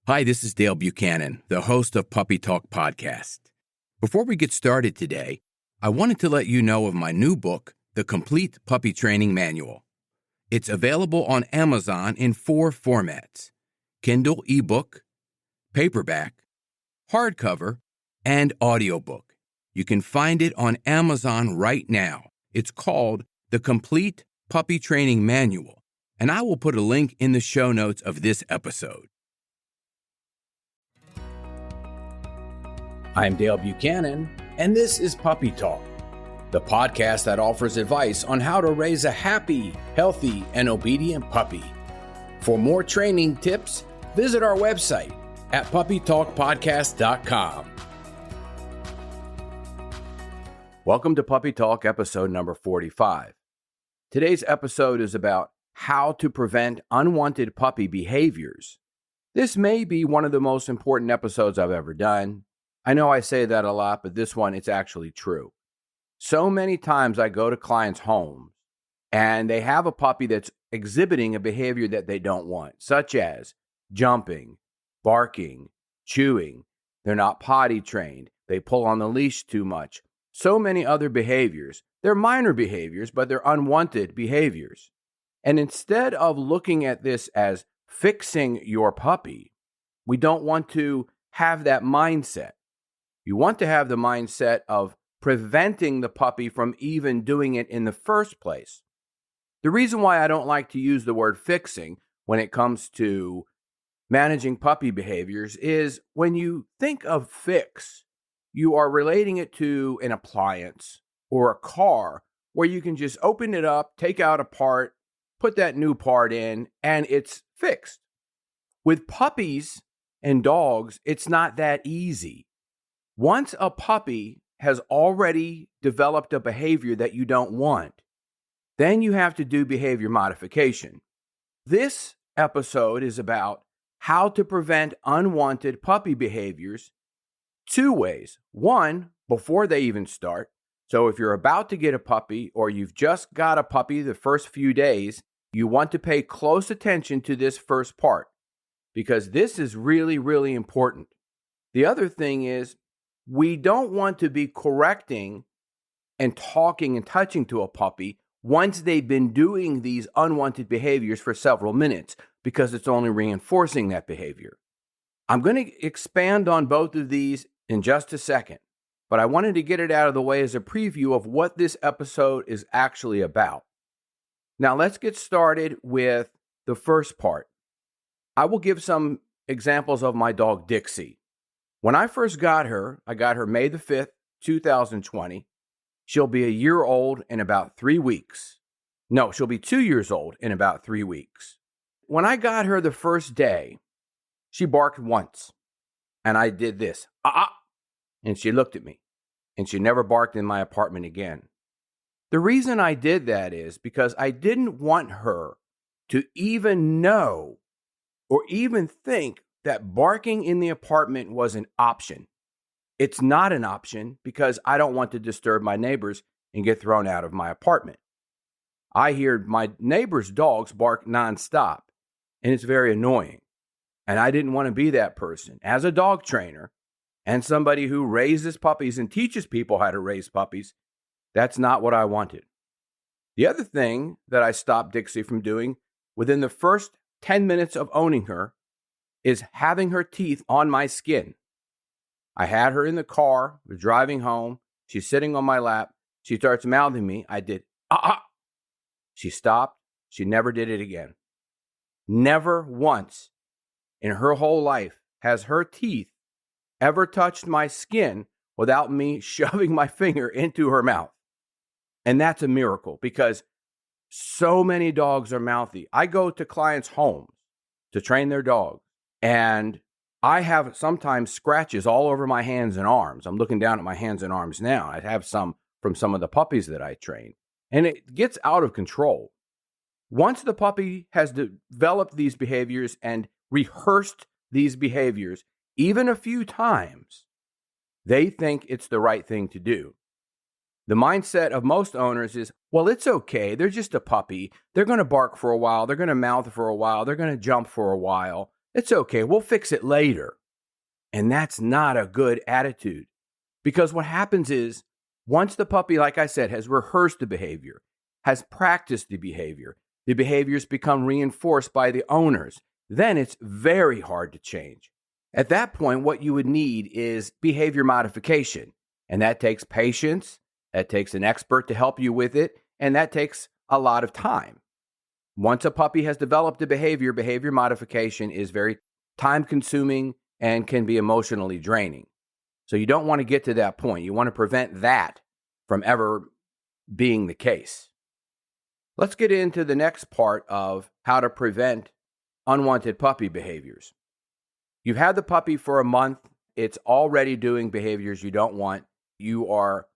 Hi, this is Dale Buchanan, the host of Puppy Talk Podcast. Before we get started today, I wanted to let you know of my new book, The Complete Puppy Training Manual. It's available on Amazon in 4 formats: Kindle ebook, paperback, hardcover, and audiobook. You can find it on Amazon right now. It's called The Complete Puppy Training Manual, and I will put a link in the show notes of this episode. I'm Dale Buchanan, and this is Puppy Talk, the podcast that offers advice on how to raise a happy, healthy, and obedient puppy. For more training tips, visit our website at puppytalkpodcast.com. Welcome to Puppy Talk, episode number 45. Today's episode is about how to prevent unwanted puppy behaviors. This may be one of the most important episodes I've ever done. I know I say that a lot, but this one, it's actually true. So many times I go to clients' homes and they have a puppy that's exhibiting a behavior that they don't want, such as jumping, barking, chewing. They're not potty trained. They pull on the leash too much. So many other behaviors. They're minor behaviors, but they're unwanted behaviors. And instead of looking at this as fixing your puppy, we don't want to have that mindset. You want to have the mindset of preventing the puppy from even doing it in the first place. The reason why I don't like to use the word fixing when it comes to managing puppy behaviors is when you think of fix, you are relating it to an appliance or a car where you can just open it up, take out a part, put that new part in, and it's fixed. With puppies and dogs, it's not that easy. Once a puppy has already developed a behavior that you don't want, then you have to do behavior modification. This episode is about how to prevent unwanted puppy behaviors 2 ways. One, before they even start. So if you're about to get a puppy or you've just got a puppy the first few days, you want to pay close attention to this first part because this is really, really important. The other thing is, we don't want to be correcting and talking and touching to a puppy once they've been doing these unwanted behaviors for several minutes because it's only reinforcing that behavior. I'm going to expand on both of these in just a second, but I wanted to get it out of the way as a preview of what this episode is actually about. Now let's get started with the first part. I will give some examples of my dog Dixie. When I first got her, I got her May the 5th, 2020. She'll be a year old in about 3 weeks. No, she'll be 2 years old in about 3 weeks. When I got her the first day, she barked once. And I did this, and she looked at me. And she never barked in my apartment again. The reason I did that is because I didn't want her to even know or even think that barking in the apartment was an option. It's not an option because I don't want to disturb my neighbors and get thrown out of my apartment. I hear my neighbors' dogs bark nonstop, and it's very annoying. And I didn't want to be that person. As a dog trainer and somebody who raises puppies and teaches people how to raise puppies, that's not what I wanted. The other thing that I stopped Dixie from doing within the first 10 minutes of owning her is having her teeth on my skin. I had her in the car, we're driving home, she's sitting on my lap, she starts mouthing me, I did, She stopped, she never did it again. Never once in her whole life has her teeth ever touched my skin without me shoving my finger into her mouth. And that's a miracle because so many dogs are mouthy. I go to clients' homes to train their dogs. And I have sometimes scratches all over my hands and arms. I'm looking down at my hands and arms now. I have some from some of the puppies that I train. And it gets out of control. Once the puppy has developed these behaviors and rehearsed these behaviors, even a few times, they think it's the right thing to do. The mindset of most owners is, well, it's okay. They're just a puppy. They're going to bark for a while. They're going to mouth for a while. They're going to jump for a while. It's okay, we'll fix it later. And that's not a good attitude, because what happens is once the puppy, like I said, has rehearsed the behavior, has practiced the behaviors become reinforced by the owners, then it's very hard to change. At that point, what you would need is behavior modification. And that takes patience, that takes an expert to help you with it, and that takes a lot of time. Once a puppy has developed a behavior modification is very time-consuming and can be emotionally draining. So you don't want to get to that point. You want to prevent that from ever being the case. Let's get into the next part of how to prevent unwanted puppy behaviors. You've had the puppy for a month. It's already doing behaviors you don't want. You are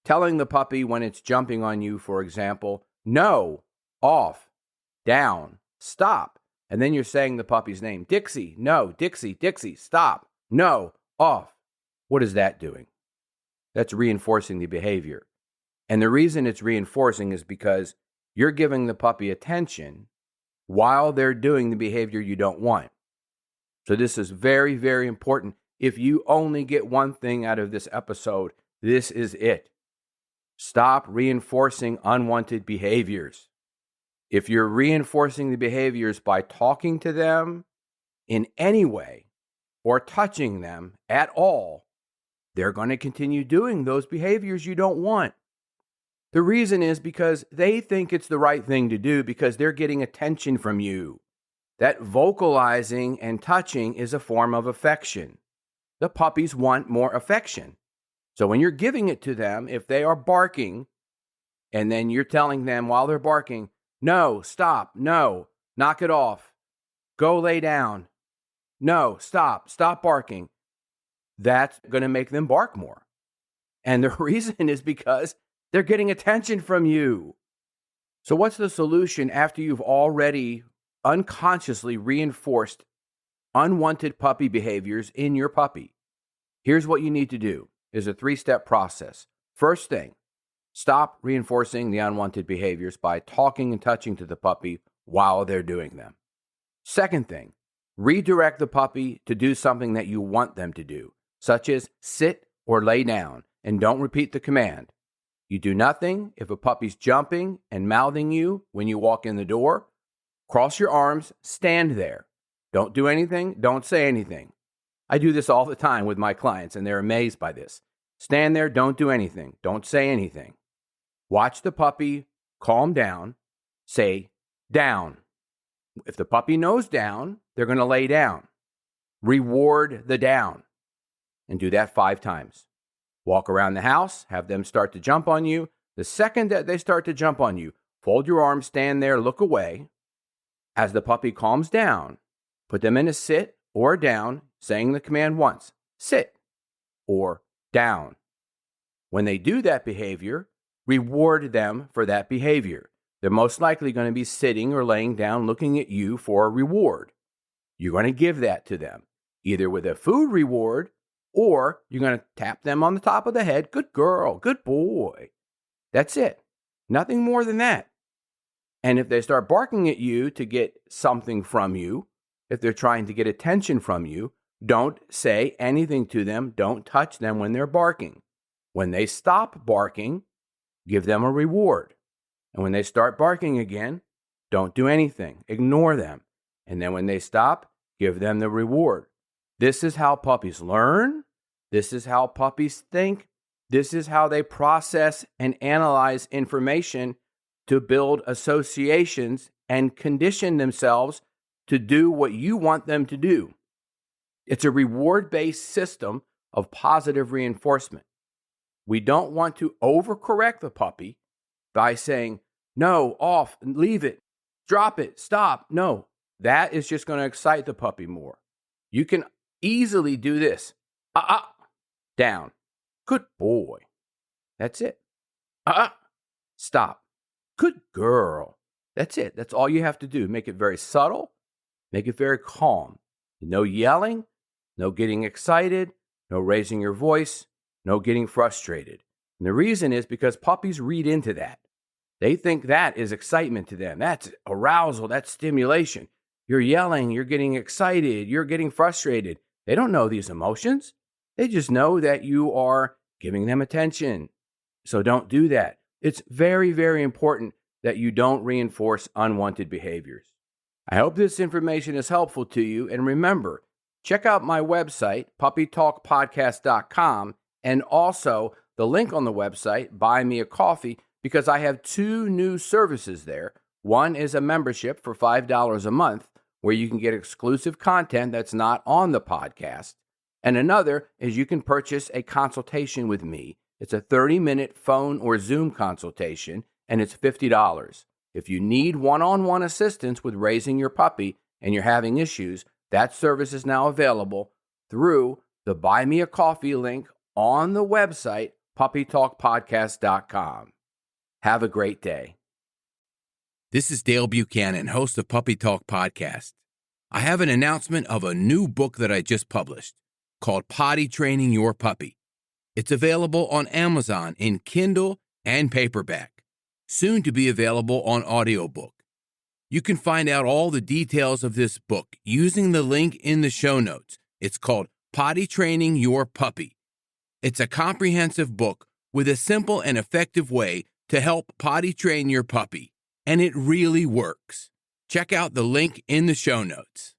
telling the puppy when it's jumping on you, for example, no, off, down, stop. And then you're saying the puppy's name, Dixie, no, Dixie, Dixie, stop, no, off. What is that doing? That's reinforcing the behavior. And the reason it's reinforcing is because you're giving the puppy attention while they're doing the behavior you don't want. So this is very, very important. If you only get one thing out of this episode, this is it. Stop reinforcing unwanted behaviors. If you're reinforcing the behaviors by talking to them in any way or touching them at all, they're going to continue doing those behaviors you don't want. The reason is because they think it's the right thing to do because they're getting attention from you. That vocalizing and touching is a form of affection. The puppies want more affection. So when you're giving it to them, if they are barking, and then you're telling them while they're barking, no, stop, no, knock it off, go lay down, no, stop barking, that's going to make them bark more. And the reason is because they're getting attention from you. So what's the solution after you've already unconsciously reinforced unwanted puppy behaviors in your puppy? Here's what you need to do. Is a 3-step process. First thing, stop reinforcing the unwanted behaviors by talking and touching to the puppy while they're doing them. Second thing, redirect the puppy to do something that you want them to do, such as sit or lay down, and don't repeat the command. You do nothing if a puppy's jumping and mouthing you when you walk in the door. Cross your arms, stand there. Don't do anything, don't say anything. I do this all the time with my clients, and they're amazed by this. Stand there, don't do anything, don't say anything. Watch the puppy calm down, say down. If the puppy knows down, they're going to lay down. Reward the down, and do that 5 times. Walk around the house, have them start to jump on you. The second that they start to jump on you, fold your arms, stand there, look away. As the puppy calms down, put them in a sit or down, saying the command once, sit or down. When they do that behavior, reward them for that behavior. They're most likely going to be sitting or laying down looking at you for a reward. You're going to give that to them, either with a food reward or you're going to tap them on the top of the head. Good girl, good boy. That's it. Nothing more than that. And if they start barking at you to get something from you, if they're trying to get attention from you, don't say anything to them. Don't touch them when they're barking. When they stop barking, give them a reward. And when they start barking again, don't do anything. Ignore them. And then when they stop, give them the reward. This is how puppies learn. This is how puppies think. This is how they process and analyze information to build associations and condition themselves to do what you want them to do. It's a reward-based system of positive reinforcement. We don't want to overcorrect the puppy by saying, no, off, leave it, drop it, stop. No, that is just going to excite the puppy more. You can easily do this. Down. Good boy. That's it. Stop. Good girl. That's it. That's all you have to do. Make it very subtle. Make it very calm. No yelling, no getting excited, no raising your voice, no getting frustrated. And the reason is because puppies read into that. They think that is excitement to them. That's arousal. That's stimulation. You're yelling, you're getting excited, you're getting frustrated. They don't know these emotions. They just know that you are giving them attention. So don't do that. It's very, very important that you don't reinforce unwanted behaviors. I hope this information is helpful to you. And remember, check out my website, puppytalkpodcast.com, and also the link on the website, Buy Me a Coffee, because I have 2 new services there. One is a membership for $5 a month, where you can get exclusive content that's not on the podcast. And another is you can purchase a consultation with me. It's a 30-minute phone or Zoom consultation, and it's $50. If you need one-on-one assistance with raising your puppy and you're having issues, that service is now available through the Buy Me a Coffee link on the website, puppytalkpodcast.com. Have a great day. This is Dale Buchanan, host of Puppy Talk Podcast. I have an announcement of a new book that I just published called Potty Training Your Puppy. It's available on Amazon in Kindle and paperback, soon to be available on audiobook. You can find out all the details of this book using the link in the show notes. It's called Potty Training Your Puppy. It's a comprehensive book with a simple and effective way to help potty train your puppy, and it really works. Check out the link in the show notes.